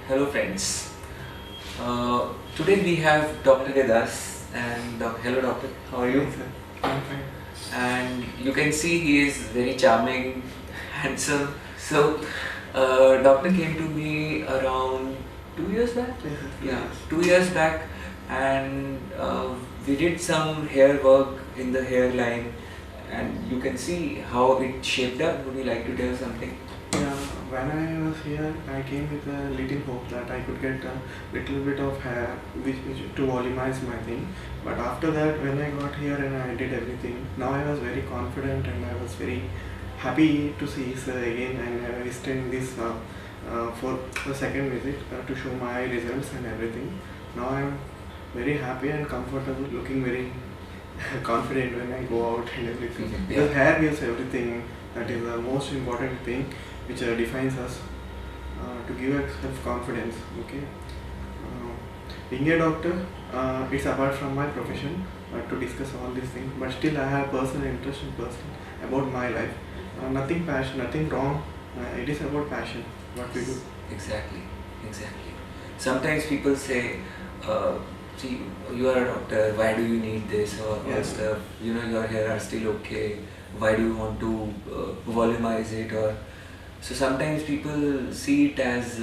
Hello friends. Today we have Dr. with us and hello doctor, how are you? Yes, sir. I'm fine. And you can see he is very charming, handsome. So doctor came to me around 2 years back? Yes, sir. Yeah, 2 years back, and we did some hair work in the hairline, and you can see how it shaped up. Would you like to tell something? Yeah, when I was here, I came with a little hope that I could get a little bit of hair which to volumize my thing. But after that, when I got here and I did everything, now I was very confident and I was very happy to see sir again and visiting this for the second visit to show my results and everything. Now I'm very happy and comfortable, looking very confident when I go out and everything. Yeah. Because hair gives everything. That is the most important thing which defines us to give us self-confidence. Okay. Being a doctor, it's apart from my profession to discuss all these things. But still, I have personal interest in person about my life. Nothing passion, nothing wrong. It is about passion. What we do. Exactly. Sometimes people say, see, you are a doctor, why do you need this or all Yes. stuff, your hair are still okay, why do you want to volumize it, or so sometimes people see it as,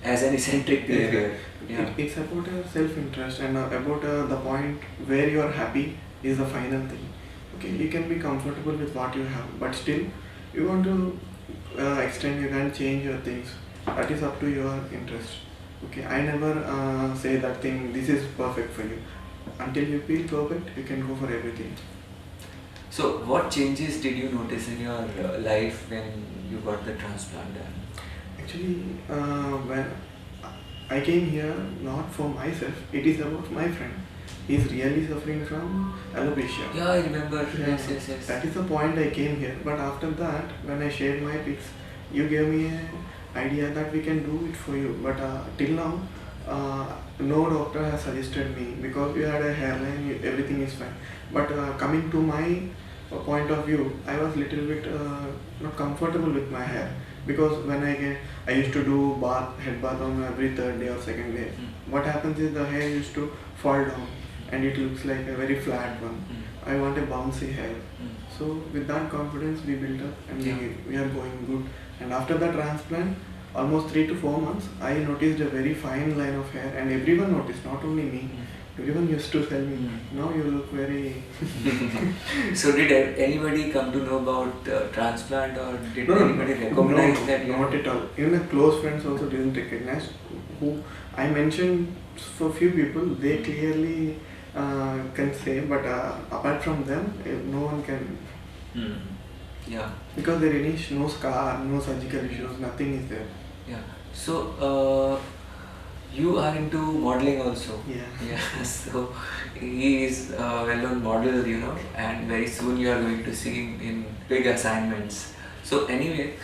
as an eccentric behavior. Yeah. It's about self-interest and about the point where you are happy is the final thing. Okay, you can be comfortable with what you have, but still you want to extend, you can change your things. That is up to your interest. Okay, I never say that thing, this is perfect for you. Until you feel perfect, you can go for everything. So what changes did you notice in your life when you got the transplant done? Actually, when I came here not for myself, it is about my friend. He is really suffering from alopecia. Yeah, I remember. Yeah, Yes. that is the point I came here. But after that, when I shared my pics, you gave me an idea that we can do it for you. But till now, no doctor has suggested me because you had a hairline, everything is fine. But coming to my point of view, I was little bit not comfortable with my hair because when I used to do head bath on every third day or second day. What happens is the hair used to fall down and it looks like a very flat one. I want a bouncy hair. So with that confidence we built up and we are going good. And after the transplant, almost 3 to 4 months, I noticed a very fine line of hair and everyone noticed, not only me. Everyone used to tell me, now you look very... So did anybody come to know about transplant, or did No, anybody recognize that? not at all. Even the close friends also didn't recognize. Who I mentioned for few people, they clearly can say, but apart from them, no one can. Yeah. Because there is no scar, no surgical issues, nothing is there. Yeah. So you are into modeling also. Yeah. So he is a well-known model, and very soon you are going to see him in big assignments. So anyway,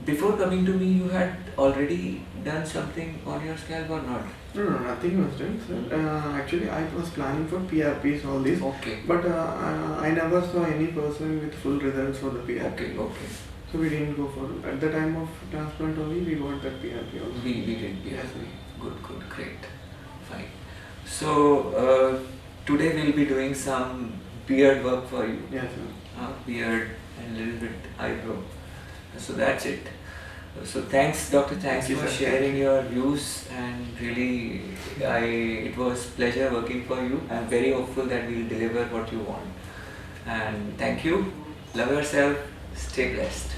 before coming to me, you had already done something on your scalp or not? No, nothing was done, sir. Actually, I was planning for PRPs, all this. Okay. But I never saw any person with full results for the PRP. Okay. So we didn't go for it. At the time of transplant only, we got that PRP also. We did, Yes. Good, great, fine. So today we'll be doing some beard work for you. Yes, sir. Beard and a little bit eyebrow. So that's it. So thanks, doctor. Thanks Thank you, for sir. sharing your views, and really, it was pleasure working for you. I'm very hopeful that we'll deliver what you want. And thank you. Love yourself. Stay blessed.